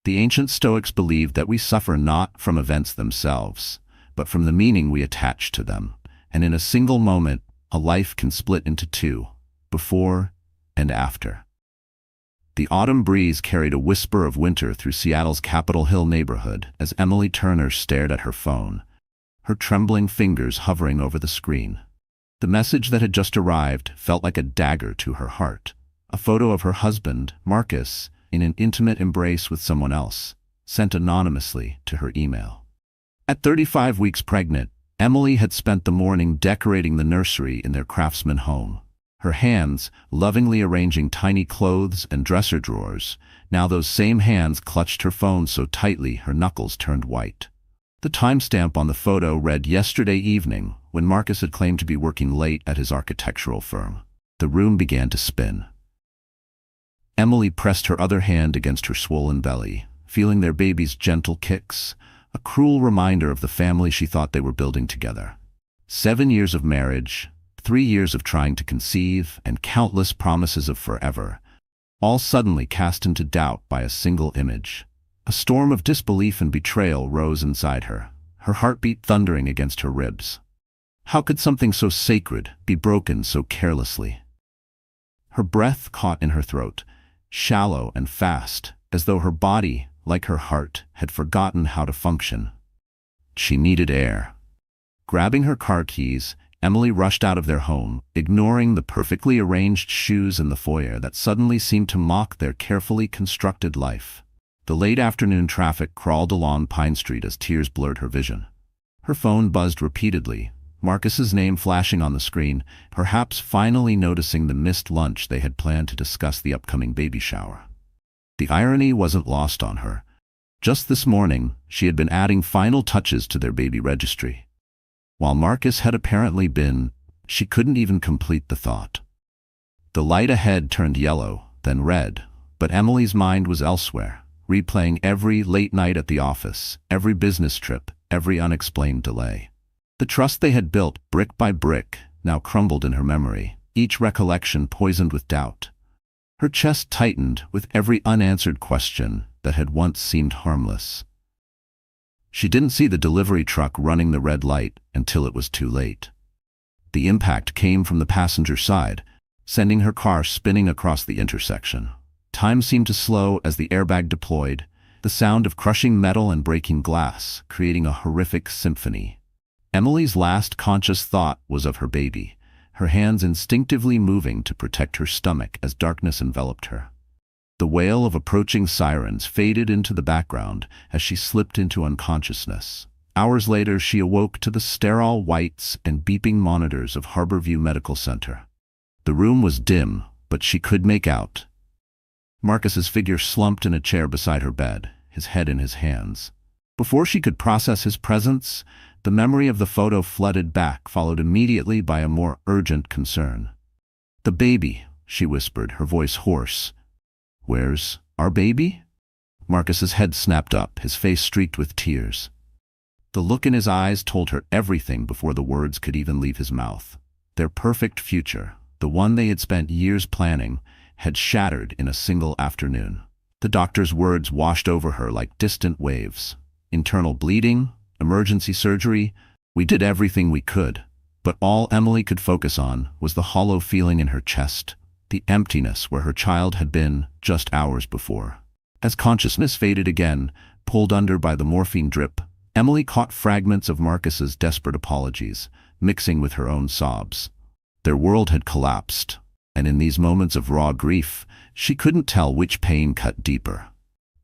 The ancient Stoics believed that we suffer not from events themselves, but from the meaning we attach to them, and in a single moment, a life can split into two, before and after. The autumn breeze carried a whisper of winter through Seattle's Capitol Hill neighborhood as Emily Turner stared at her phone, her trembling fingers hovering over the screen. The message that had just arrived felt like a dagger to her heart. A photo of her husband, Marcus, in an intimate embrace with someone else, sent anonymously to her email. At 35 weeks pregnant, Emily had spent the morning decorating the nursery in their craftsman home. Her hands, lovingly arranging tiny clothes and dresser drawers, now those same hands clutched her phone so tightly her knuckles turned white. The timestamp on the photo read yesterday evening, when Marcus had claimed to be working late at his architectural firm. The room began to spin. Emily pressed her other hand against her swollen belly, feeling their baby's gentle kicks, a cruel reminder of the family she thought they were building together. 7 years of marriage, 3 years of trying to conceive, and countless promises of forever, all suddenly cast into doubt by a single image. A storm of disbelief and betrayal rose inside her, her heartbeat thundering against her ribs. How could something so sacred be broken so carelessly? Her breath caught in her throat, shallow and fast, as though her body, like her heart, had forgotten how to function. She needed air. Grabbing her car keys, Emily rushed out of their home, ignoring the perfectly arranged shoes in the foyer that suddenly seemed to mock their carefully constructed life. The late afternoon traffic crawled along Pine Street as tears blurred her vision. Her phone buzzed repeatedly, Marcus's name flashing on the screen, perhaps finally noticing the missed lunch they had planned to discuss the upcoming baby shower. The irony wasn't lost on her. Just this morning, she had been adding final touches to their baby registry. While Marcus had apparently been, she couldn't even complete the thought. The light ahead turned yellow, then red, but Emily's mind was elsewhere, replaying every late night at the office, every business trip, every unexplained delay. The trust they had built, brick by brick, now crumbled in her memory, each recollection poisoned with doubt. Her chest tightened with every unanswered question that had once seemed harmless. She didn't see the delivery truck running the red light until it was too late. The impact came from the passenger side, sending her car spinning across the intersection. Time seemed to slow as the airbag deployed, the sound of crushing metal and breaking glass, creating a horrific symphony. Emily's last conscious thought was of her baby, her hands instinctively moving to protect her stomach as darkness enveloped her. The wail of approaching sirens faded into the background as she slipped into unconsciousness. Hours later, she awoke to the sterile whites and beeping monitors of Harborview Medical Center. The room was dim, but she could make out Marcus's figure slumped in a chair beside her bed, his head in his hands. Before she could process his presence, the memory of the photo flooded back, followed immediately by a more urgent concern. "The baby," she whispered, her voice hoarse. "Where's our baby?" Marcus's head snapped up, his face streaked with tears. The look in his eyes told her everything before the words could even leave his mouth. Their perfect future, the one they had spent years planning, had shattered in a single afternoon. The doctor's words washed over her like distant waves. Internal bleeding, emergency surgery, we did everything we could. But all Emily could focus on was the hollow feeling in her chest, the emptiness where her child had been just hours before. As consciousness faded again, pulled under by the morphine drip, Emily caught fragments of Marcus's desperate apologies, mixing with her own sobs. Their world had collapsed, and in these moments of raw grief, she couldn't tell which pain cut deeper: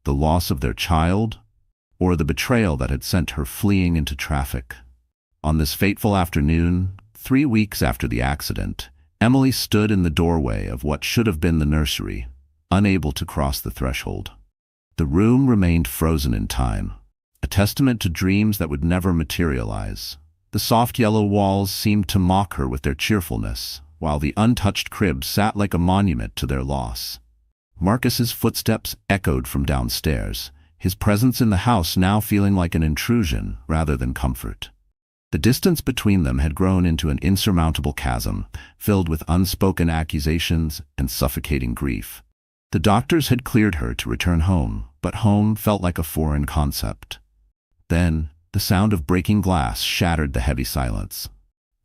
the loss of their child, or the betrayal that had sent her fleeing into traffic. On this fateful afternoon, 3 weeks after the accident, Emily stood in the doorway of what should have been the nursery, unable to cross the threshold. The room remained frozen in time, a testament to dreams that would never materialize. The soft yellow walls seemed to mock her with their cheerfulness, while the untouched crib sat like a monument to their loss. Marcus's footsteps echoed from downstairs, his presence in the house now feeling like an intrusion rather than comfort. The distance between them had grown into an insurmountable chasm, filled with unspoken accusations and suffocating grief. The doctors had cleared her to return home, but home felt like a foreign concept. Then, the sound of breaking glass shattered the heavy silence.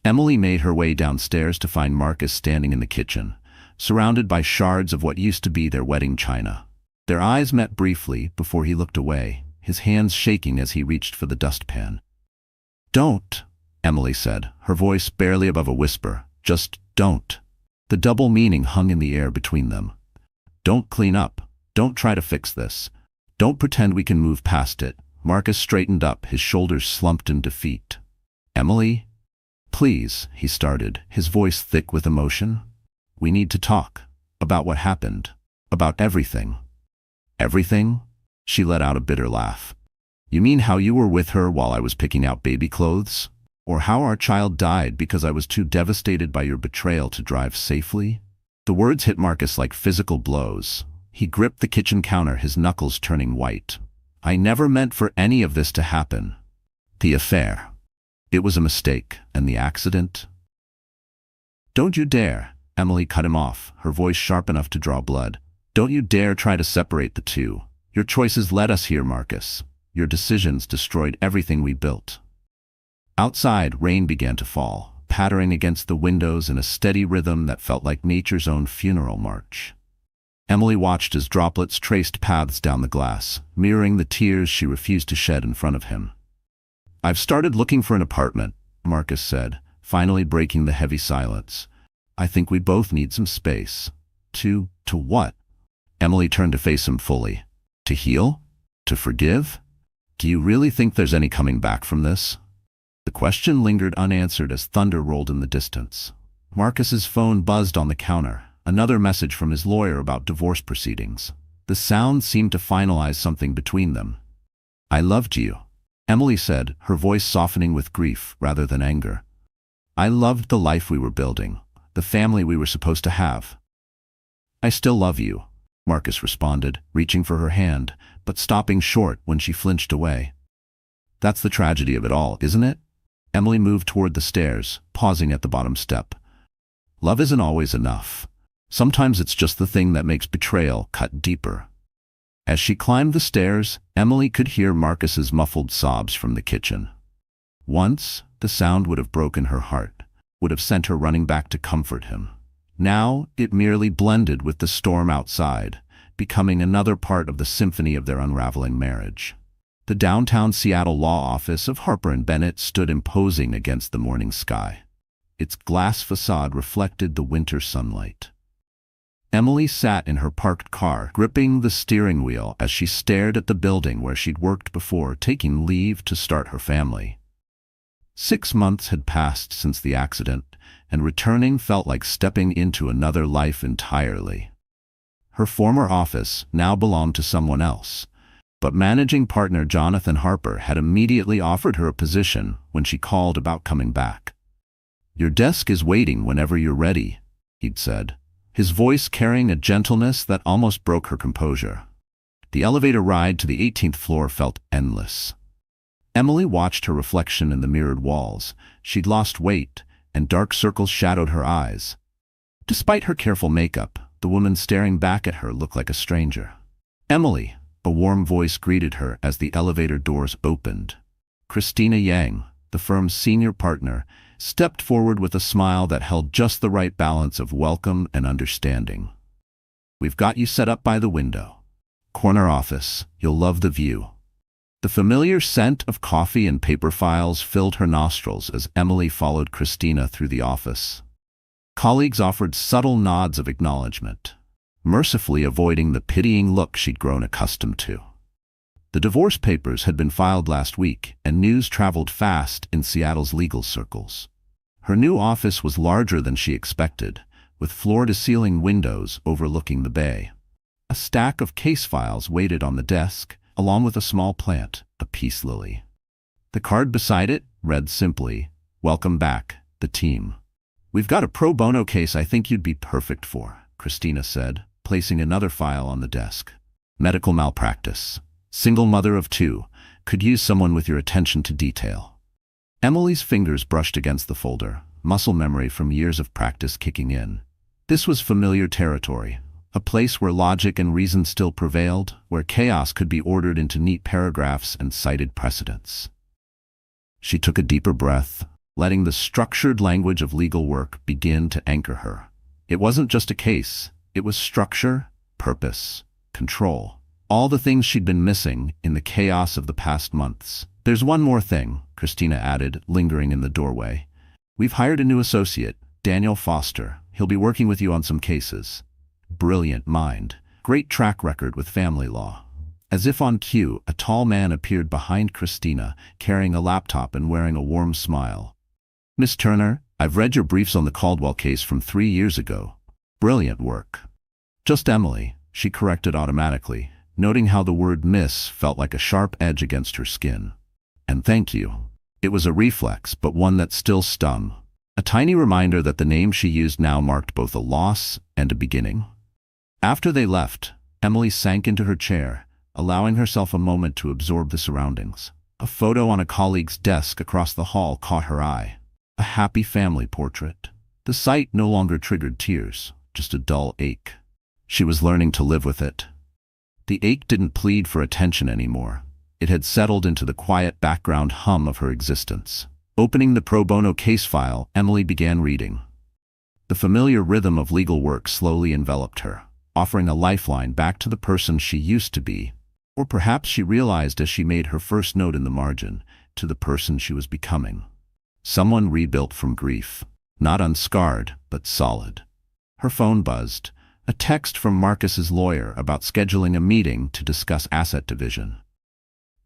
Emily made her way downstairs to find Marcus standing in the kitchen, surrounded by shards of what used to be their wedding china. Their eyes met briefly before he looked away, his hands shaking as he reached for the dustpan. "Don't," Emily said, her voice barely above a whisper. "Just don't." The double meaning hung in the air between them. "Don't clean up. Don't try to fix this. Don't pretend we can move past it." Marcus straightened up, his shoulders slumped in defeat. "Emily? Please," he started, his voice thick with emotion. "We need to talk. About what happened. About everything." "Everything?" She let out a bitter laugh. "You mean how you were with her while I was picking out baby clothes? Or how our child died because I was too devastated by your betrayal to drive safely?" The words hit Marcus like physical blows. He gripped the kitchen counter, his knuckles turning white. "I never meant for any of this to happen. The affair. It was a mistake, and the accident." "Don't you dare," Emily cut him off, her voice sharp enough to draw blood. "Don't you dare try to separate the two. Your choices led us here, Marcus. Your decisions destroyed everything we built." Outside, rain began to fall, pattering against the windows in a steady rhythm that felt like nature's own funeral march. Emily watched as droplets traced paths down the glass, mirroring the tears she refused to shed in front of him. "I've started looking for an apartment," Marcus said, finally breaking the heavy silence. "I think we both need some space." To what?" Emily turned to face him fully. "To heal? To forgive? Do you really think there's any coming back from this?" The question lingered unanswered as thunder rolled in the distance. Marcus's phone buzzed on the counter, another message from his lawyer about divorce proceedings. The sound seemed to finalize something between them. "I loved you," Emily said, her voice softening with grief rather than anger. "I loved the life we were building, the family we were supposed to have." "I still love you," Marcus responded, reaching for her hand, but stopping short when she flinched away. "That's the tragedy of it all, isn't it?" Emily moved toward the stairs, pausing at the bottom step. "Love isn't always enough. Sometimes it's just the thing that makes betrayal cut deeper." As she climbed the stairs, Emily could hear Marcus's muffled sobs from the kitchen. Once, the sound would have broken her heart, would have sent her running back to comfort him. Now, it merely blended with the storm outside, becoming another part of the symphony of their unraveling marriage. The downtown Seattle law office of Harper & Bennett stood imposing against the morning sky. Its glass facade reflected the winter sunlight. Emily sat in her parked car, gripping the steering wheel as she stared at the building where she'd worked before taking leave to start her family. 6 months had passed since the accident, and returning felt like stepping into another life entirely. Her former office now belonged to someone else, but managing partner Jonathan Harper had immediately offered her a position when she called about coming back. "Your desk is waiting whenever you're ready," he'd said, his voice carrying a gentleness that almost broke her composure. The elevator ride to the 18th floor felt endless. Emily watched her reflection in the mirrored walls. She'd lost weight, and dark circles shadowed her eyes. Despite her careful makeup, the woman staring back at her looked like a stranger. "Emily," a warm voice greeted her as the elevator doors opened. Christina Yang, the firm's senior partner, stepped forward with a smile that held just the right balance of welcome and understanding. "We've got you set up by the window. Corner office, you'll love the view." The familiar scent of coffee and paper files filled her nostrils as Emily followed Christina through the office. Colleagues offered subtle nods of acknowledgement, mercifully avoiding the pitying look she'd grown accustomed to. The divorce papers had been filed last week, and news traveled fast in Seattle's legal circles. Her new office was larger than she expected, with floor-to-ceiling windows overlooking the bay. A stack of case files waited on the desk, along with a small plant, a peace lily. The card beside it read simply, "Welcome back, the team." "We've got a pro bono case I think you'd be perfect for," Christina said, placing another file on the desk. "Medical malpractice. Single mother of 2. Could use someone with your attention to detail." Emily's fingers brushed against the folder, muscle memory from years of practice kicking in. This was familiar territory, a place where logic and reason still prevailed, where chaos could be ordered into neat paragraphs and cited precedents. She took a deeper breath, letting the structured language of legal work begin to anchor her. It wasn't just a case, it was structure, purpose, control. All the things she'd been missing in the chaos of the past months. "There's one more thing," Christina added, lingering in the doorway. "We've hired a new associate, Daniel Foster. He'll be working with you on some cases. Brilliant mind. Great track record with family law." As if on cue, a tall man appeared behind Christina, carrying a laptop and wearing a warm smile. "Miss Turner, I've read your briefs on the Caldwell case from 3 years ago. Brilliant work." "Just Emily," she corrected automatically, noting how the word "miss" felt like a sharp edge against her skin. "And thank you." It was a reflex, but one that still stung. A tiny reminder that the name she used now marked both a loss and a beginning. After they left, Emily sank into her chair, allowing herself a moment to absorb the surroundings. A photo on a colleague's desk across the hall caught her eye. A happy family portrait. The sight no longer triggered tears, just a dull ache. She was learning to live with it. The ache didn't plead for attention anymore. It had settled into the quiet background hum of her existence. Opening the pro bono case file, Emily began reading. The familiar rhythm of legal work slowly enveloped her, offering a lifeline back to the person she used to be. Or perhaps she realized as she made her first note in the margin, to the person she was becoming. Someone rebuilt from grief. Not unscarred, but solid. Her phone buzzed. A text from Marcus's lawyer about scheduling a meeting to discuss asset division.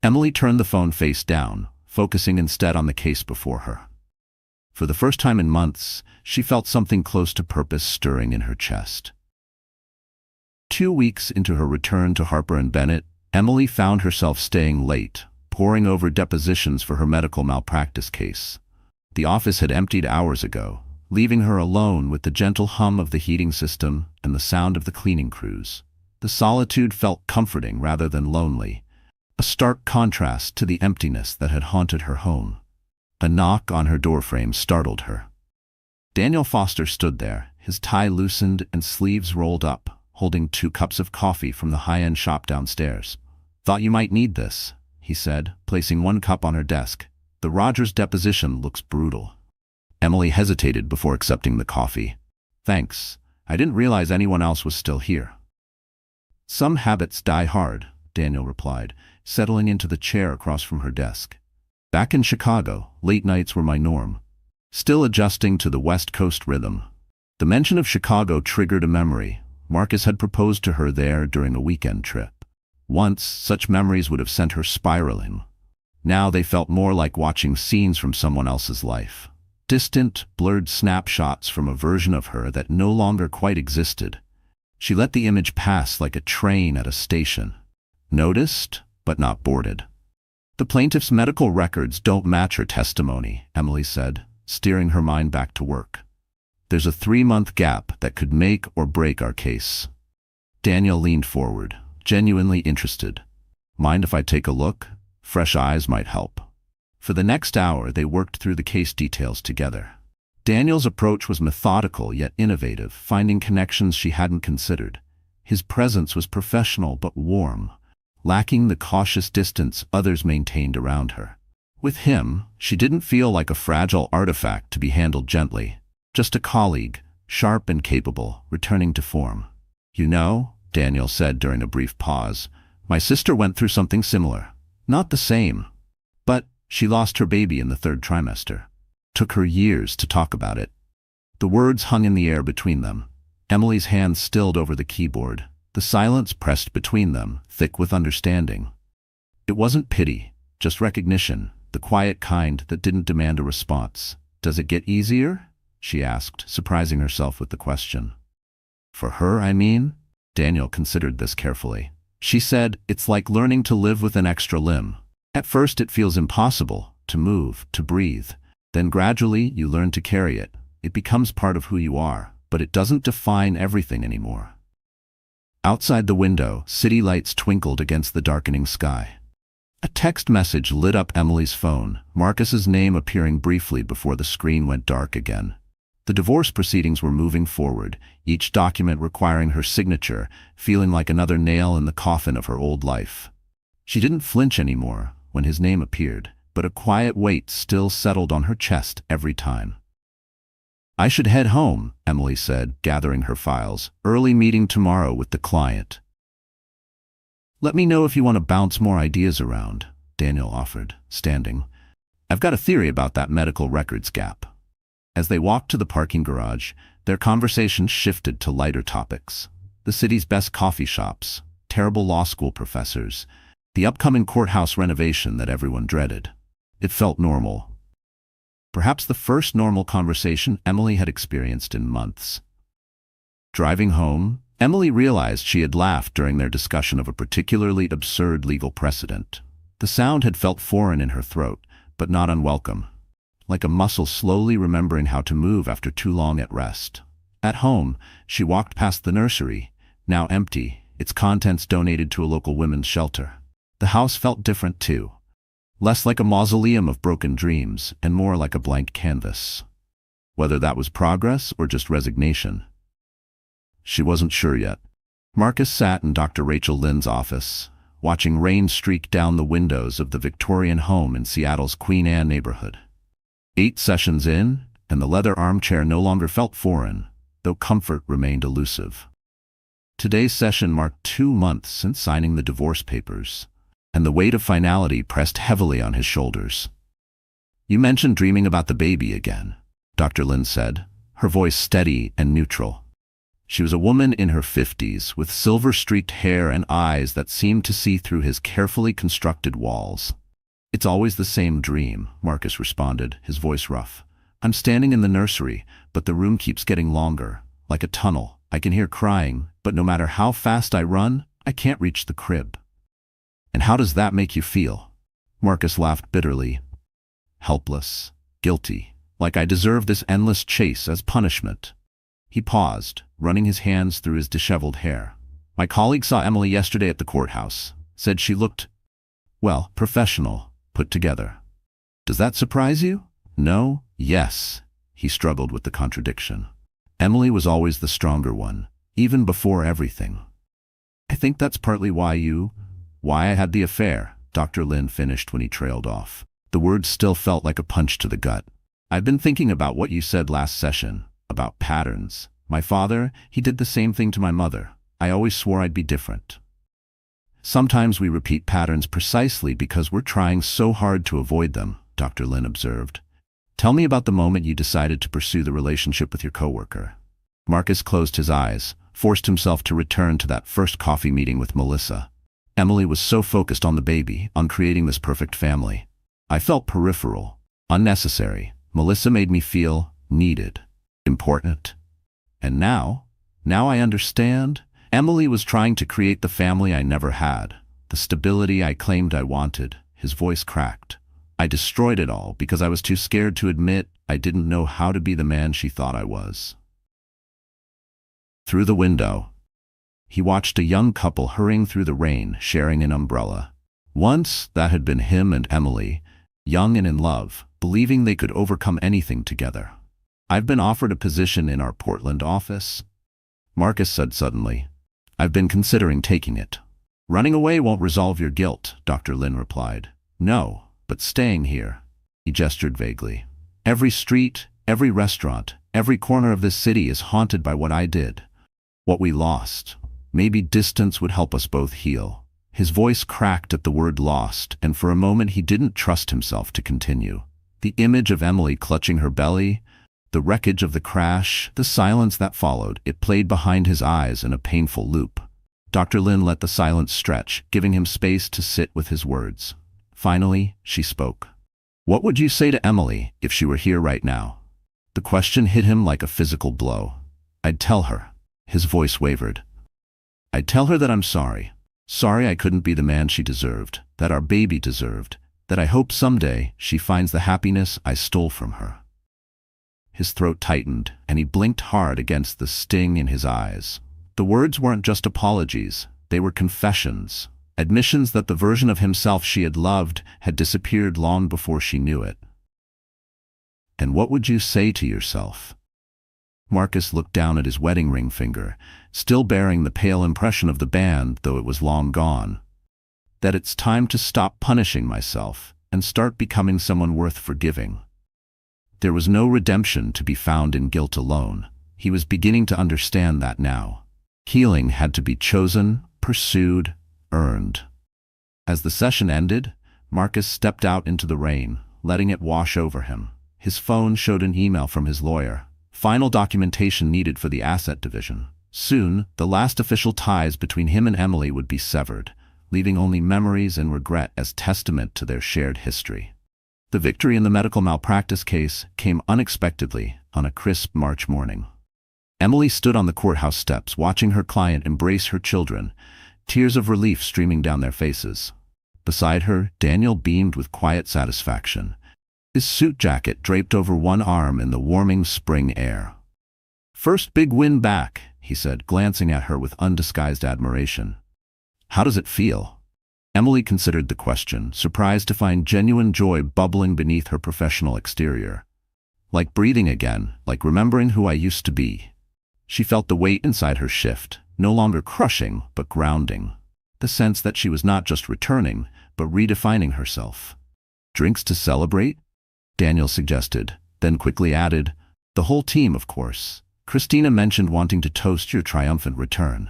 Emily turned the phone face down, focusing instead on the case before her. For the first time in months, she felt something close to purpose stirring in her chest. 2 weeks into her return to Harper & Bennett, Emily found herself staying late, poring over depositions for her medical malpractice case. The office had emptied hours ago, leaving her alone with the gentle hum of the heating system and the sound of the cleaning crews. The solitude felt comforting rather than lonely, a stark contrast to the emptiness that had haunted her home. A knock on her doorframe startled her. Daniel Foster stood there, his tie loosened and sleeves rolled up, holding 2 cups of coffee from the high-end shop downstairs. "Thought you might need this," he said, placing 1 cup on her desk. "The Rogers deposition looks brutal." Emily hesitated before accepting the coffee. "Thanks. I didn't realize anyone else was still here." "Some habits die hard," Daniel replied, settling into the chair across from her desk. "Back in Chicago, late nights were my norm. Still adjusting to the West Coast rhythm." The mention of Chicago triggered a memory. Marcus had proposed to her there during a weekend trip. Once, such memories would have sent her spiraling. Now they felt more like watching scenes from someone else's life. Distant, blurred snapshots from a version of her that no longer quite existed. She let the image pass like a train at a station. Noticed, but not boarded. "The plaintiff's medical records don't match her testimony," Emily said, steering her mind back to work. "There's a 3-month gap that could make or break our case." Daniel leaned forward, genuinely interested. "Mind if I take a look? Fresh eyes might help." For the next hour, they worked through the case details together. Daniel's approach was methodical yet innovative, finding connections she hadn't considered. His presence was professional but warm, lacking the cautious distance others maintained around her. With him, she didn't feel like a fragile artifact to be handled gently, just a colleague, sharp and capable, returning to form. "You know," Daniel said during a brief pause, "my sister went through something similar. Not the same, but she lost her baby in the 3rd trimester. Took her years to talk about it." The words hung in the air between them. Emily's hands stilled over the keyboard. The silence pressed between them, thick with understanding. It wasn't pity, just recognition, the quiet kind that didn't demand a response. "Does it get easier?" she asked, surprising herself with the question. "For her, I mean?" Daniel considered this carefully. She said, "It's like learning to live with an extra limb. At first it feels impossible, to move, to breathe. Then gradually you learn to carry it. It becomes part of who you are, but it doesn't define everything anymore." Outside the window, city lights twinkled against the darkening sky. A text message lit up Emily's phone, Marcus's name appearing briefly before the screen went dark again. The divorce proceedings were moving forward, each document requiring her signature, feeling like another nail in the coffin of her old life. She didn't flinch anymore when his name appeared, but a quiet weight still settled on her chest every time. "I should head home," Emily said, gathering her files. "Early meeting tomorrow with the client." "Let me know if you want to bounce more ideas around," Daniel offered, standing. "I've got a theory about that medical records gap." As they walked to the parking garage, their conversation shifted to lighter topics. The city's best coffee shops, terrible law school professors, the upcoming courthouse renovation that everyone dreaded. It felt normal. Perhaps the first normal conversation Emily had experienced in months. Driving home, Emily realized she had laughed during their discussion of a particularly absurd legal precedent. The sound had felt foreign in her throat, but not unwelcome, like a muscle slowly remembering how to move after too long at rest. At home, she walked past the nursery, now empty, its contents donated to a local women's shelter. The house felt different too, less like a mausoleum of broken dreams and more like a blank canvas. Whether that was progress or just resignation, she wasn't sure yet. Marcus sat in Dr. Rachel Lynn's office, watching rain streak down the windows of the Victorian home in Seattle's Queen Anne neighborhood. 8 sessions in, and the leather armchair no longer felt foreign, though comfort remained elusive. Today's session marked 2 months since signing the divorce papers, and the weight of finality pressed heavily on his shoulders. "You mentioned dreaming about the baby again," Dr. Lynn said, her voice steady and neutral. She was a woman in her 50s, with silver-streaked hair and eyes that seemed to see through his carefully constructed walls. "It's always the same dream," Marcus responded, his voice rough. "I'm standing in the nursery, but the room keeps getting longer, like a tunnel. I can hear crying, but no matter how fast I run, I can't reach the crib." "And how does that make you feel?" Marcus laughed bitterly. "Helpless, guilty, like I deserve this endless chase as punishment." He paused, running his hands through his disheveled hair. "My colleague saw Emily yesterday at the courthouse, said she looked, well, professional, put together. Does that surprise you?" "No, yes." He struggled with the contradiction. Emily was always the stronger one, even before everything. "I think that's partly why I had the affair," Dr. Lynn finished when he trailed off. The words still felt like a punch to the gut. "I've been thinking about what you said last session, about patterns. My father, he did the same thing to my mother. I always swore I'd be different." "Sometimes we repeat patterns precisely because we're trying so hard to avoid them," Dr. Lynn observed. "Tell me about the moment you decided to pursue the relationship with your coworker." Marcus closed his eyes, forced himself to return to that first coffee meeting with Melissa. Emily was so focused on the baby, on creating this perfect family. I felt peripheral, unnecessary. Melissa made me feel needed, important. And now I understand. Emily was trying to create the family I never had, the stability I claimed I wanted. His voice cracked. I destroyed it all because I was too scared to admit I didn't know how to be the man she thought I was. Through the window, he watched a young couple hurrying through the rain, sharing an umbrella. Once, that had been him and Emily, young and in love, believing they could overcome anything together. "I've been offered a position in our Portland office," Marcus said suddenly. "I've been considering taking it." "Running away won't resolve your guilt," Dr. Lynn replied. "No, but staying here." He gestured vaguely. "Every street, every restaurant, every corner of this city is haunted by what I did, what we lost. Maybe distance would help us both heal." His voice cracked at the word lost, and for a moment he didn't trust himself to continue. The image of Emily clutching her belly, the wreckage of the crash, the silence that followed, it played behind his eyes in a painful loop. Dr. Lynn let the silence stretch, giving him space to sit with his words. Finally, she spoke. "What would you say to Emily if she were here right now?" The question hit him like a physical blow. "I'd tell her." His voice wavered. "I'd tell her that I'm sorry. Sorry I couldn't be the man she deserved, that our baby deserved, that I hope someday she finds the happiness I stole from her." His throat tightened, and he blinked hard against the sting in his eyes. The words weren't just apologies, they were confessions, admissions that the version of himself she had loved had disappeared long before she knew it. "And what would you say to yourself?" Marcus looked down at his wedding ring finger, still bearing the pale impression of the band, though it was long gone. That it's time to stop punishing myself and start becoming someone worth forgiving. There was no redemption to be found in guilt alone. He was beginning to understand that now. Healing had to be chosen, pursued, earned. As the session ended, Marcus stepped out into the rain, letting it wash over him. His phone showed an email from his lawyer. Final documentation needed for the asset division. Soon, the last official ties between him and Emily would be severed, leaving only memories and regret as testament to their shared history. The victory in the medical malpractice case came unexpectedly on a crisp March morning. Emily stood on the courthouse steps watching her client embrace her children, tears of relief streaming down their faces. Beside her, Daniel beamed with quiet satisfaction, his suit jacket draped over one arm in the warming spring air. "First big win back," he said, glancing at her with undisguised admiration. "How does it feel?" Emily considered the question, surprised to find genuine joy bubbling beneath her professional exterior. "Like breathing again, like remembering who I used to be." She felt the weight inside her shift, no longer crushing, but grounding. The sense that she was not just returning, but redefining herself. "Drinks to celebrate?" Daniel suggested, then quickly added, "The whole team, of course. Christina mentioned wanting to toast your triumphant return."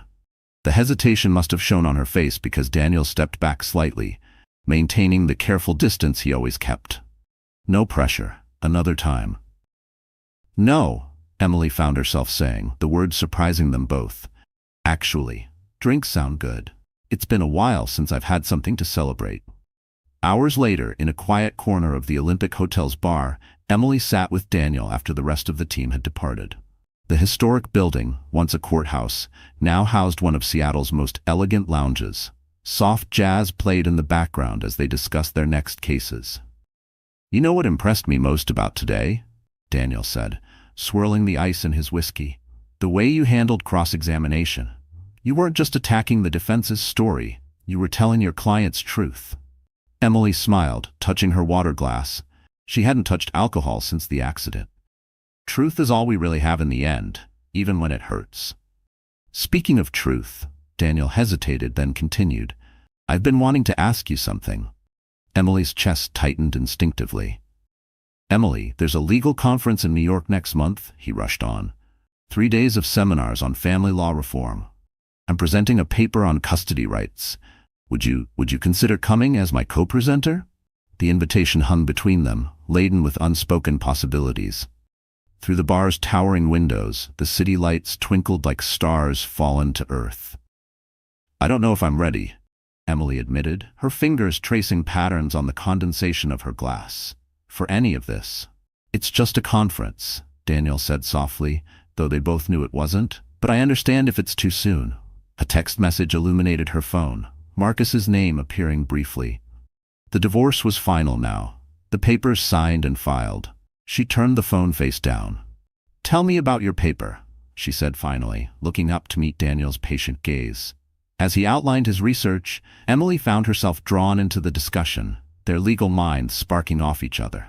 The hesitation must have shown on her face because Daniel stepped back slightly, maintaining the careful distance he always kept. "No pressure. Another time." "No," Emily found herself saying, the words surprising them both. "Actually, drinks sound good. It's been a while since I've had something to celebrate." Hours later, in a quiet corner of the Olympic Hotel's bar, Emily sat with Daniel after the rest of the team had departed. The historic building, once a courthouse, now housed one of Seattle's most elegant lounges. Soft jazz played in the background as they discussed their next cases. "You know what impressed me most about today?" Daniel said, swirling the ice in his whiskey. "The way you handled cross-examination. You weren't just attacking the defense's story, you were telling your client's truth." Emily smiled, touching her water glass. She hadn't touched alcohol since the accident. "Truth is all we really have in the end, even when it hurts." "Speaking of truth," Daniel hesitated, then continued, "I've been wanting to ask you something." Emily's chest tightened instinctively. "Emily, there's a legal conference in New York next month," he rushed on. 3 days of seminars on family law reform. I'm presenting a paper on custody rights. Would you consider coming as my co-presenter?" The invitation hung between them, laden with unspoken possibilities. Through the bar's towering windows, the city lights twinkled like stars fallen to earth. "I don't know if I'm ready," Emily admitted, her fingers tracing patterns on the condensation of her glass, "for any of this." "It's just a conference," Daniel said softly, though they both knew it wasn't. "But I understand if it's too soon." A text message illuminated her phone, Marcus's name appearing briefly. The divorce was final now, the papers signed and filed. She turned the phone face down. "Tell me about your paper," she said finally, looking up to meet Daniel's patient gaze. As he outlined his research, Emily found herself drawn into the discussion, their legal minds sparking off each other.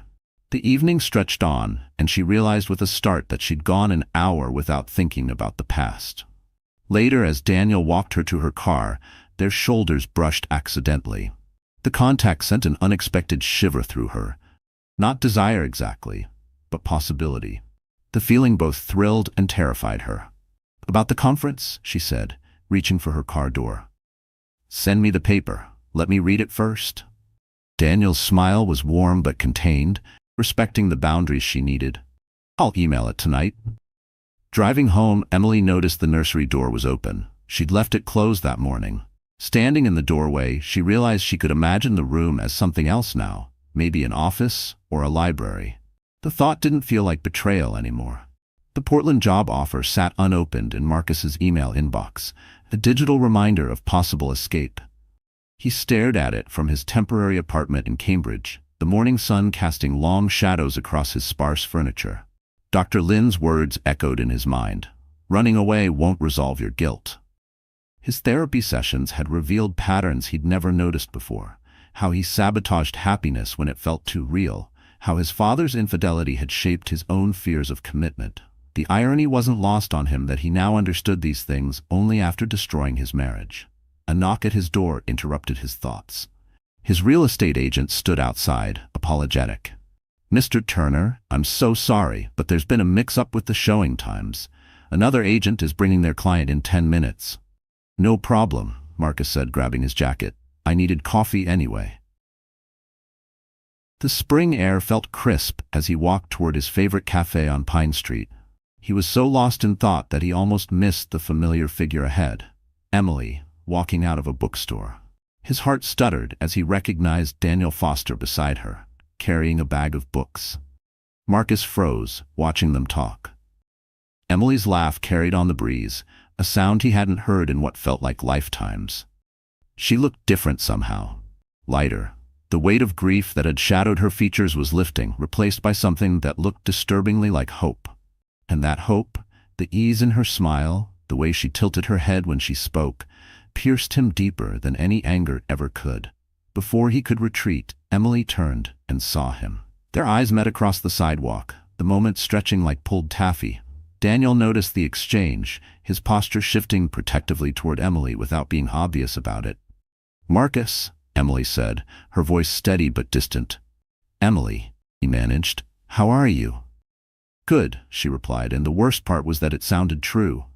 The evening stretched on, and she realized with a start that she'd gone an hour without thinking about the past. Later, as Daniel walked her to her car, their shoulders brushed accidentally. The contact sent an unexpected shiver through her. Not desire exactly, but possibility. The feeling both thrilled and terrified her. "About the conference," she said, reaching for her car door. "Send me the paper. Let me read it first." Daniel's smile was warm but contained, respecting the boundaries she needed. "I'll email it tonight." Driving home, Emily noticed the nursery door was open. She'd left it closed that morning. Standing in the doorway, she realized she could imagine the room as something else now, maybe an office or a library. The thought didn't feel like betrayal anymore. The Portland job offer sat unopened in Marcus's email inbox, a digital reminder of possible escape. He stared at it from his temporary apartment in Cambridge, the morning sun casting long shadows across his sparse furniture. Dr. Lin's words echoed in his mind. "Running away won't resolve your guilt." His therapy sessions had revealed patterns he'd never noticed before. How he sabotaged happiness when it felt too real. How his father's infidelity had shaped his own fears of commitment. The irony wasn't lost on him that he now understood these things only after destroying his marriage. A knock at his door interrupted his thoughts. His real estate agent stood outside, apologetic. "Mr. Turner, I'm so sorry, but there's been a mix-up with the showing times. Another agent is bringing their client in 10 minutes. "No problem," Marcus said, grabbing his jacket. "I needed coffee anyway." The spring air felt crisp as he walked toward his favorite cafe on Pine Street. He was so lost in thought that he almost missed the familiar figure ahead, Emily, walking out of a bookstore. His heart stuttered as he recognized Daniel Foster beside her, carrying a bag of books. Marcus froze, watching them talk. Emily's laugh carried on the breeze, a sound he hadn't heard in what felt like lifetimes. She looked different somehow, lighter. The weight of grief that had shadowed her features was lifting, replaced by something that looked disturbingly like hope. And that hope, the ease in her smile, the way she tilted her head when she spoke, pierced him deeper than any anger ever could. Before he could retreat, Emily turned and saw him. Their eyes met across the sidewalk, the moment stretching like pulled taffy. Daniel noticed the exchange, his posture shifting protectively toward Emily without being obvious about it. "Marcus," Emily said, her voice steady but distant. "Emily," he managed, "how are you?" "Good," she replied, and the worst part was that it sounded true.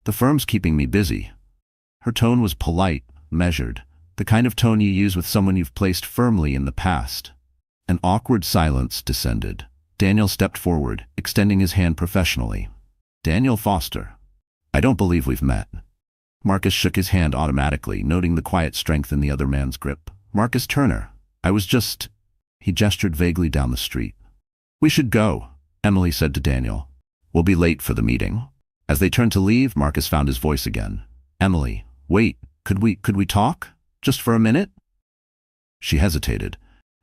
"The firm's keeping me busy." Her tone was polite, measured, the kind of tone you use with someone you've placed firmly in the past. An awkward silence descended. Daniel stepped forward, extending his hand professionally. "Daniel Foster. I don't believe we've met." Marcus shook his hand automatically, noting the quiet strength in the other man's grip. "Marcus Turner. I was just—" He gestured vaguely down the street. "We should go," Emily said to Daniel. "We'll be late for the meeting." As they turned to leave, Marcus found his voice again. "Emily, wait, could we talk? Just for a minute?" She hesitated,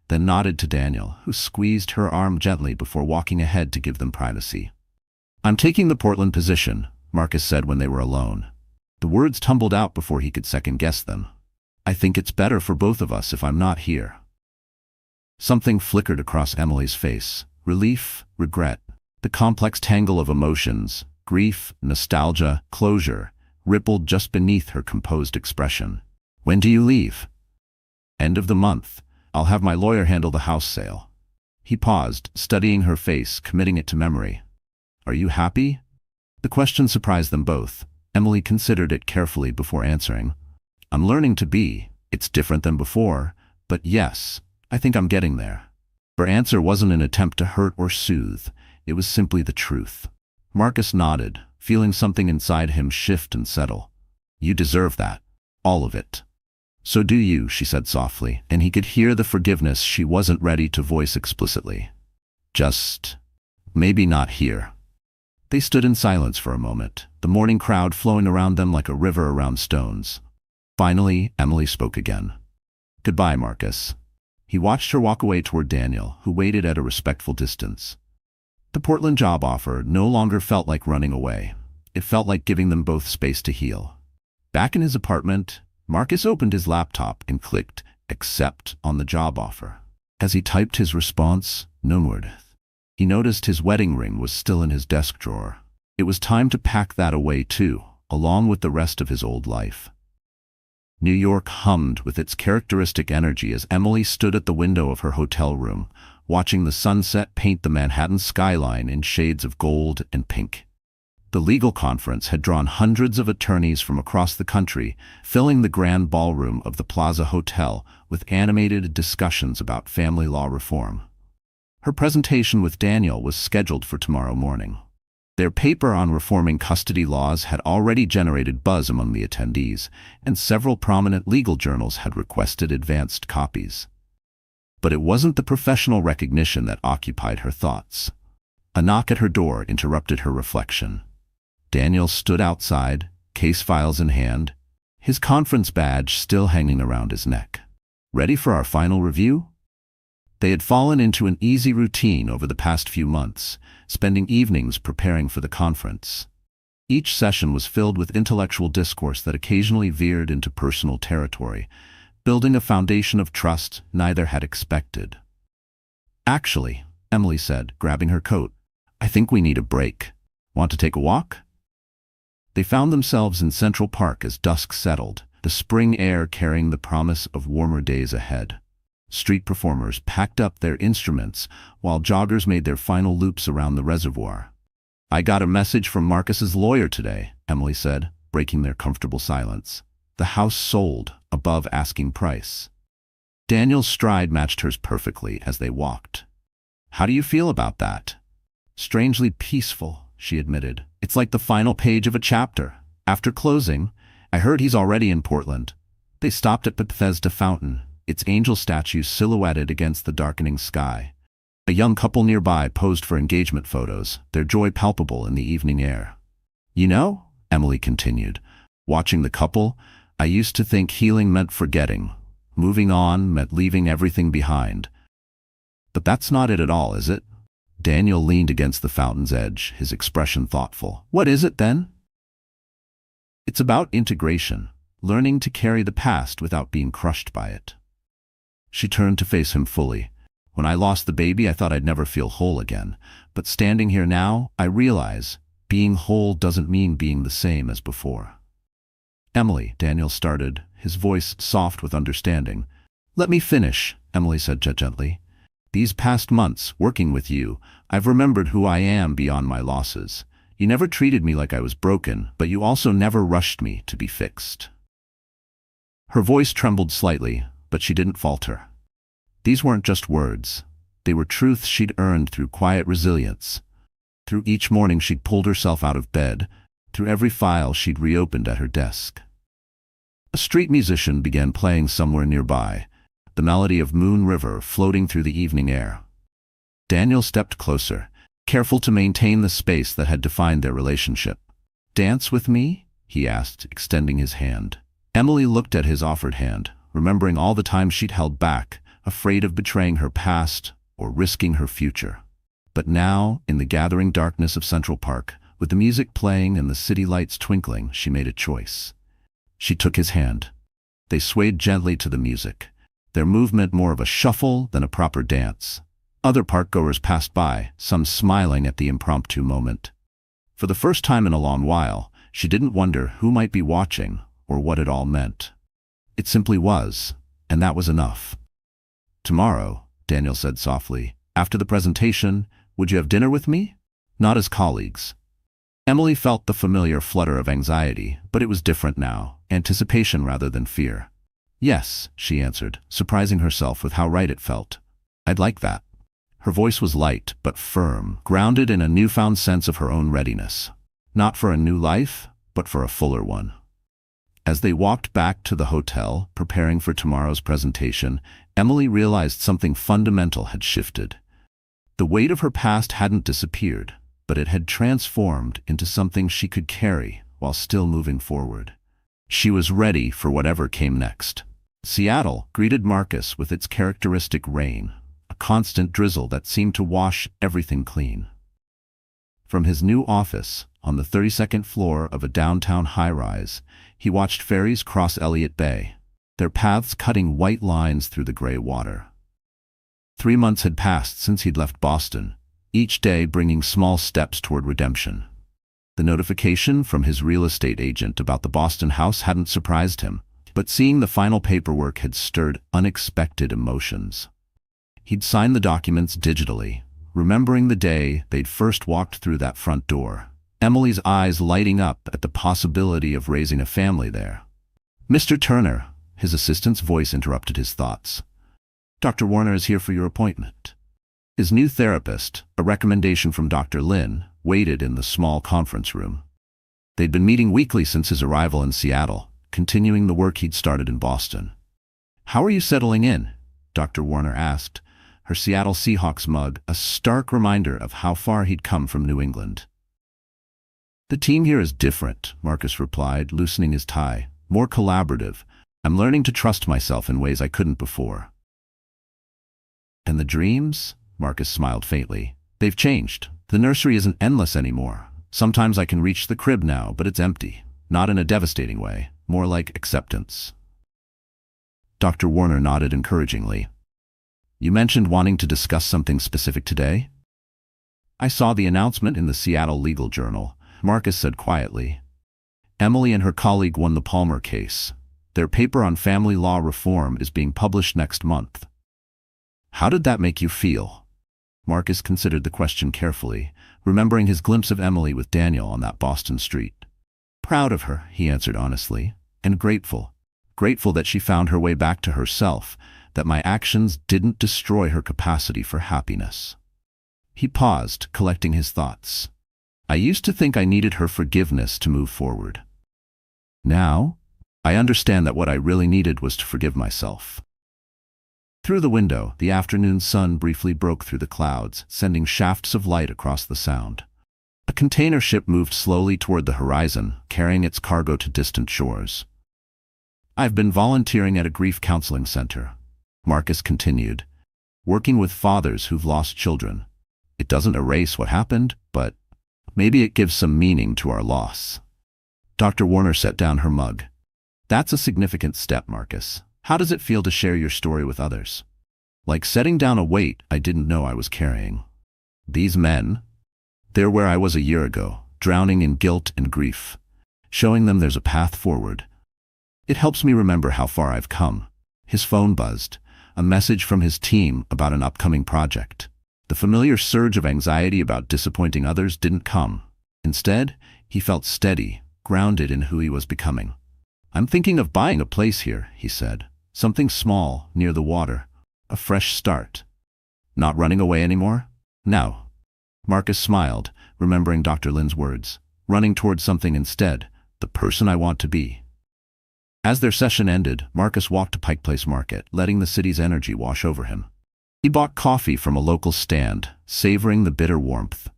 then nodded to Daniel, who squeezed her arm gently before walking ahead to give them privacy. "I'm taking the Portland position," Marcus said when they were alone. The words tumbled out before he could second-guess them. "I think it's better for both of us if I'm not here." Something flickered across Emily's face. Relief, regret, the complex tangle of emotions, grief, nostalgia, closure, rippled just beneath her composed expression. "When do you leave?" "End of the month. I'll have my lawyer handle the house sale." He paused, studying her face, committing it to memory. "Are you happy?" The question surprised them both. Emily considered it carefully before answering. "I'm learning to be. It's different than before, but yes, I think I'm getting there." Her answer wasn't an attempt to hurt or soothe. It was simply the truth. Marcus nodded, feeling something inside him shift and settle. "You deserve that. All of it." "So do you," she said softly, and he could hear the forgiveness she wasn't ready to voice explicitly. "Just maybe not here." They stood in silence for a moment, the morning crowd flowing around them like a river around stones. Finally, Emily spoke again. "Goodbye, Marcus." He watched her walk away toward Daniel, who waited at a respectful distance. The Portland job offer no longer felt like running away. It felt like giving them both space to heal. Back in his apartment, Marcus opened his laptop and clicked "Accept" on the job offer. As he typed his response, no word. He noticed his wedding ring was still in his desk drawer. It was time to pack that away too, along with the rest of his old life. New York hummed with its characteristic energy as Emily stood at the window of her hotel room, watching the sunset paint the Manhattan skyline in shades of gold and pink. The legal conference had drawn hundreds of attorneys from across the country, filling the grand ballroom of the Plaza Hotel with animated discussions about family law reform. Her presentation with Daniel was scheduled for tomorrow morning. Their paper on reforming custody laws had already generated buzz among the attendees, and several prominent legal journals had requested advanced copies. But it wasn't the professional recognition that occupied her thoughts. A knock at her door interrupted her reflection. Daniel stood outside, case files in hand, his conference badge still hanging around his neck. "Ready for our final review?" They had fallen into an easy routine over the past few months, spending evenings preparing for the conference. Each session was filled with intellectual discourse that occasionally veered into personal territory, building a foundation of trust neither had expected. "Actually," Emily said, grabbing her coat, "I think we need a break." Want to take a walk? They found themselves in Central Park as dusk settled, the spring air carrying the promise of warmer days ahead. Street performers packed up their instruments while joggers made their final loops around the reservoir. "I got a message from Marcus's lawyer today," Emily said, breaking their comfortable silence. "The house sold above asking price." Daniel's stride matched hers perfectly as they walked. "How do you feel about that?" "Strangely peaceful," she admitted. "It's like the final page of a chapter. After closing, I heard he's already in Portland." They stopped at Bethesda Fountain, its angel statue silhouetted against the darkening sky. A young couple nearby posed for engagement photos, their joy palpable in the evening air. "You know," Emily continued, watching the couple, "I used to think healing meant forgetting. Moving on meant leaving everything behind. But that's not it at all, is it?" Daniel leaned against the fountain's edge, his expression thoughtful. "What is it then?" "It's about integration, learning to carry the past without being crushed by it." She turned to face him fully. "When I lost the baby, I thought I'd never feel whole again. But standing here now, I realize being whole doesn't mean being the same as before." "Emily," Daniel started, his voice soft with understanding. "Let me finish," Emily said gently. "These past months, working with you, I've remembered who I am beyond my losses. You never treated me like I was broken, but you also never rushed me to be fixed." Her voice trembled slightly, but she didn't falter. These weren't just words. They were truths she'd earned through quiet resilience. Through each morning she'd pulled herself out of bed, through every file she'd reopened at her desk. A street musician began playing somewhere nearby, the melody of Moon River floating through the evening air. Daniel stepped closer, careful to maintain the space that had defined their relationship. "Dance with me?" he asked, extending his hand. Emily looked at his offered hand, remembering all the times she'd held back, afraid of betraying her past or risking her future. But now, in the gathering darkness of Central Park, with the music playing and the city lights twinkling, she made a choice. She took his hand. They swayed gently to the music, their movement more of a shuffle than a proper dance. Other parkgoers passed by, some smiling at the impromptu moment. For the first time in a long while, she didn't wonder who might be watching or what it all meant. It simply was, and that was enough. "Tomorrow," Daniel said softly, "after the presentation, would you have dinner with me?" "Not as colleagues." Emily felt the familiar flutter of anxiety, but it was different now, anticipation rather than fear. "Yes," she answered, surprising herself with how right it felt. "I'd like that." Her voice was light but firm, grounded in a newfound sense of her own readiness. Not for a new life, but for a fuller one. As they walked back to the hotel, preparing for tomorrow's presentation, Emily realized something fundamental had shifted. The weight of her past hadn't disappeared, but it had transformed into something she could carry while still moving forward. She was ready for whatever came next. Seattle greeted Marcus with its characteristic rain, a constant drizzle that seemed to wash everything clean. From his new office, on the 32nd floor of a downtown high-rise, he watched ferries cross Elliott Bay, their paths cutting white lines through the gray water. 3 months had passed since he'd left Boston, each day bringing small steps toward redemption. The notification from his real estate agent about the Boston house hadn't surprised him, but seeing the final paperwork had stirred unexpected emotions. He'd signed the documents digitally, remembering the day they'd first walked through that front door, Emily's eyes lighting up at the possibility of raising a family there. "Mr. Turner," his assistant's voice interrupted his thoughts. "Dr. Warner is here for your appointment." His new therapist, a recommendation from Dr. Lin, waited in the small conference room. They'd been meeting weekly since his arrival in Seattle, continuing the work he'd started in Boston. "How are you settling in?" Dr. Warner asked, her Seattle Seahawks mug a stark reminder of how far he'd come from New England. "The team here is different," Marcus replied, loosening his tie. "More collaborative. I'm learning to trust myself in ways I couldn't before." "And the dreams?" Marcus smiled faintly. "They've changed. The nursery isn't endless anymore. Sometimes I can reach the crib now, but it's empty. Not in a devastating way, more like acceptance." Dr. Warner nodded encouragingly. "You mentioned wanting to discuss something specific today?" I saw the announcement in the Seattle Legal Journal, Marcus said quietly. Emily and her colleague won the Palmer case. Their paper on family law reform is being published next month. How did that make you feel? Marcus considered the question carefully, remembering his glimpse of Emily with Daniel on that Boston street. Proud of her, he answered honestly, and grateful. Grateful that she found her way back to herself, that my actions didn't destroy her capacity for happiness. He paused, collecting his thoughts. I used to think I needed her forgiveness to move forward. Now, I understand that what I really needed was to forgive myself. Through the window, the afternoon sun briefly broke through the clouds, sending shafts of light across the Sound. A container ship moved slowly toward the horizon, carrying its cargo to distant shores. I've been volunteering at a grief counseling center, Marcus continued, working with fathers who've lost children. It doesn't erase what happened, but maybe it gives some meaning to our loss. Dr. Warner set down her mug. That's a significant step, Marcus. How does it feel to share your story with others? Like setting down a weight I didn't know I was carrying. These men, they're where I was a year ago, drowning in guilt and grief. Showing them there's a path forward. It helps me remember how far I've come. His phone buzzed, a message from his team about an upcoming project. The familiar surge of anxiety about disappointing others didn't come. Instead, he felt steady, grounded in who he was becoming. I'm thinking of buying a place here, he said. Something small, near the water. A fresh start. Not running away anymore? No. Marcus smiled, remembering Dr. Lin's words. Running towards something instead, the person I want to be. As their session ended, Marcus walked to Pike Place Market, letting the city's energy wash over him. He bought coffee from a local stand, savoring the bitter warmth.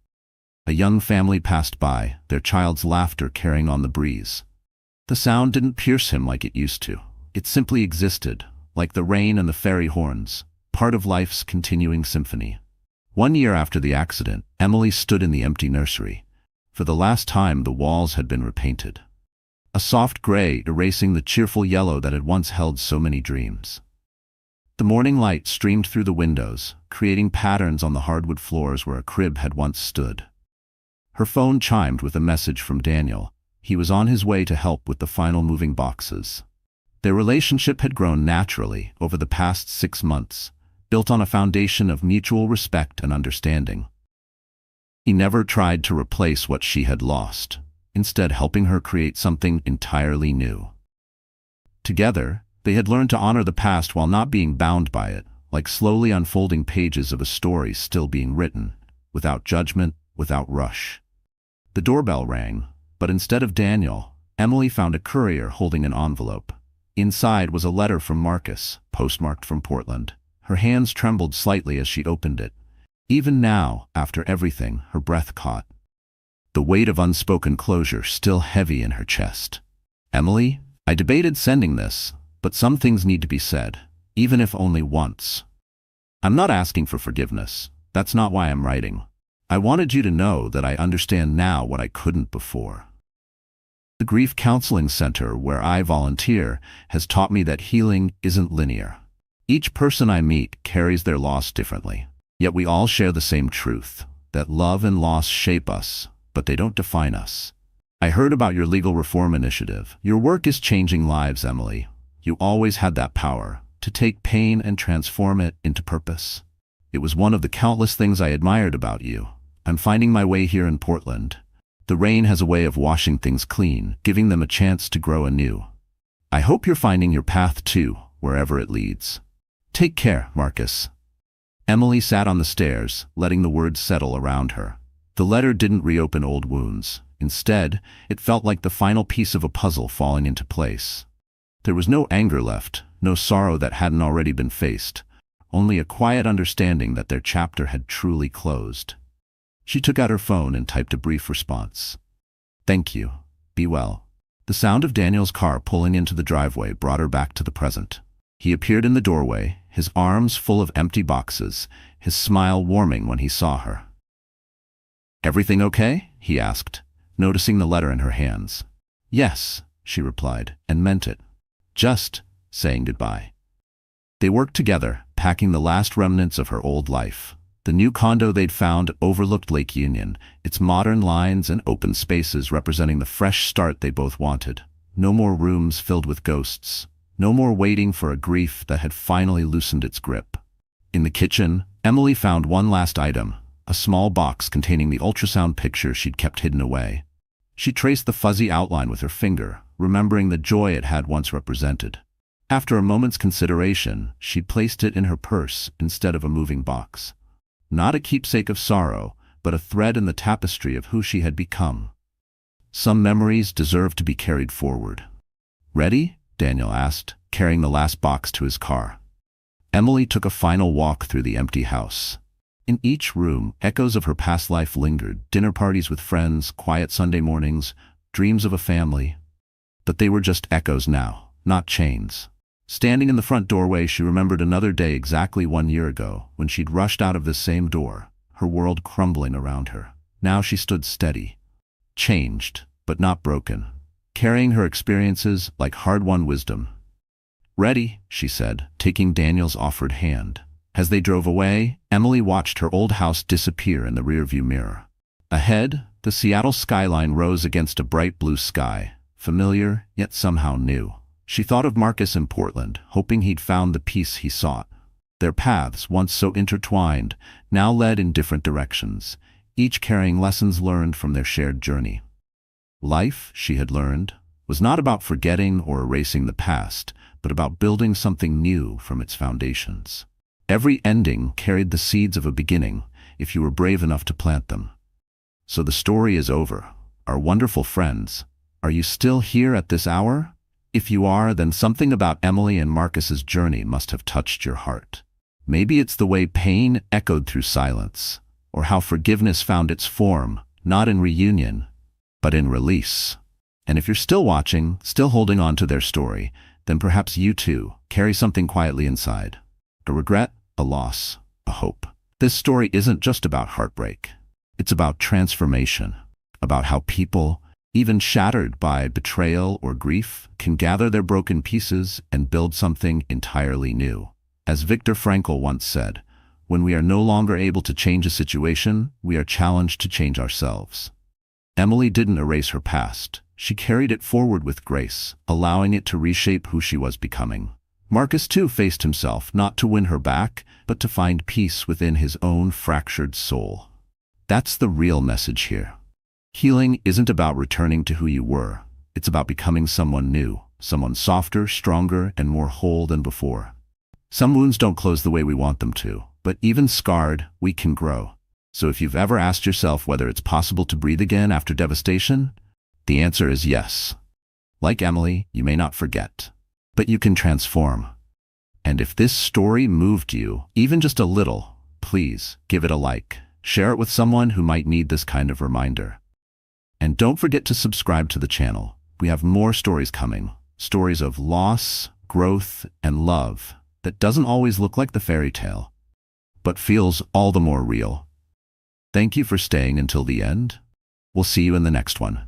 A young family passed by, their child's laughter carrying on the breeze. The sound didn't pierce him like it used to. It simply existed, like the rain and the fairy horns, part of life's continuing symphony. 1 year after the accident, Emily stood in the empty nursery. For the last time, the walls had been repainted. A soft gray erasing the cheerful yellow that had once held so many dreams. The morning light streamed through the windows, creating patterns on the hardwood floors where a crib had once stood. Her phone chimed with a message from Daniel. He was on his way to help with the final moving boxes. Their relationship had grown naturally over the past 6 months, built on a foundation of mutual respect and understanding. He never tried to replace what she had lost, instead helping her create something entirely new. Together, they had learned to honor the past while not being bound by it, like slowly unfolding pages of a story still being written, without judgment, without rush. The doorbell rang, but instead of Daniel, Emily found a courier holding an envelope. Inside was a letter from Marcus, postmarked from Portland. Her hands trembled slightly as she opened it. Even now, after everything, her breath caught. The weight of unspoken closure still heavy in her chest. Emily, I debated sending this, but some things need to be said, even if only once. I'm not asking for forgiveness. That's not why I'm writing. I wanted you to know that I understand now what I couldn't before. The Grief Counseling Center, where I volunteer, has taught me that healing isn't linear. Each person I meet carries their loss differently. Yet we all share the same truth, that love and loss shape us, but they don't define us. I heard about your legal reform initiative. Your work is changing lives, Emily. You always had that power, to take pain and transform it into purpose. It was one of the countless things I admired about you. I'm finding my way here in Portland. The rain has a way of washing things clean, giving them a chance to grow anew. I hope you're finding your path too, wherever it leads. Take care, Marcus. Emily sat on the stairs, letting the words settle around her. The letter didn't reopen old wounds. Instead, it felt like the final piece of a puzzle falling into place. There was no anger left, no sorrow that hadn't already been faced, only a quiet understanding that their chapter had truly closed. She took out her phone and typed a brief response. Thank you. Be well. The sound of Daniel's car pulling into the driveway brought her back to the present. He appeared in the doorway, his arms full of empty boxes, his smile warming when he saw her. Everything okay? He asked, noticing the letter in her hands. Yes, she replied, and meant it. Just saying goodbye. They worked together, packing the last remnants of her old life. The new condo they'd found overlooked Lake Union, its modern lines and open spaces representing the fresh start they both wanted. No more rooms filled with ghosts. No more waiting for a grief that had finally loosened its grip. In the kitchen, Emily found one last item, a small box containing the ultrasound picture she'd kept hidden away. She traced the fuzzy outline with her finger, remembering the joy it had once represented. After a moment's consideration, she placed it in her purse instead of a moving box. Not a keepsake of sorrow, but a thread in the tapestry of who she had become. Some memories deserve to be carried forward. "Ready?" Daniel asked, carrying the last box to his car. Emily took a final walk through the empty house. In each room, echoes of her past life lingered, dinner parties with friends, quiet Sunday mornings, dreams of a family. But they were just echoes now, not chains. Standing in the front doorway, she remembered another day exactly 1 year ago, when she'd rushed out of this same door, her world crumbling around her. Now she stood steady, changed, but not broken, carrying her experiences like hard-won wisdom. "Ready," she said, taking Daniel's offered hand. As they drove away, Emily watched her old house disappear in the rearview mirror. Ahead, the Seattle skyline rose against a bright blue sky, familiar yet somehow new. She thought of Marcus in Portland, hoping he'd found the peace he sought. Their paths, once so intertwined, now led in different directions, each carrying lessons learned from their shared journey. Life, she had learned, was not about forgetting or erasing the past, but about building something new from its foundations. Every ending carried the seeds of a beginning, if you were brave enough to plant them. So the story is over. Our wonderful friends, are you still here at this hour? If you are, then something about Emily and Marcus's journey must have touched your heart. Maybe it's the way pain echoed through silence, or how forgiveness found its form, not in reunion, but in release. And if you're still watching, still holding on to their story, then perhaps you too carry something quietly inside. A regret, a loss, a hope. This story isn't just about heartbreak. It's about transformation, about how people, even shattered by betrayal or grief, can gather their broken pieces and build something entirely new. As Viktor Frankl once said, when we are no longer able to change a situation, we are challenged to change ourselves. Emily didn't erase her past. She carried it forward with grace, allowing it to reshape who she was becoming. Marcus too faced himself, not to win her back, but to find peace within his own fractured soul. That's the real message here. Healing isn't about returning to who you were. It's about becoming someone new, someone softer, stronger, and more whole than before. Some wounds don't close the way we want them to, but even scarred, we can grow. So if you've ever asked yourself whether it's possible to breathe again after devastation, the answer is yes. Like Emily, you may not forget, but you can transform. And if this story moved you, even just a little, please give it a like. Share it with someone who might need this kind of reminder. And don't forget to subscribe to the channel. We have more stories coming. Stories of loss, growth, and love that doesn't always look like the fairy tale, but feels all the more real. Thank you for staying until the end. We'll see you in the next one.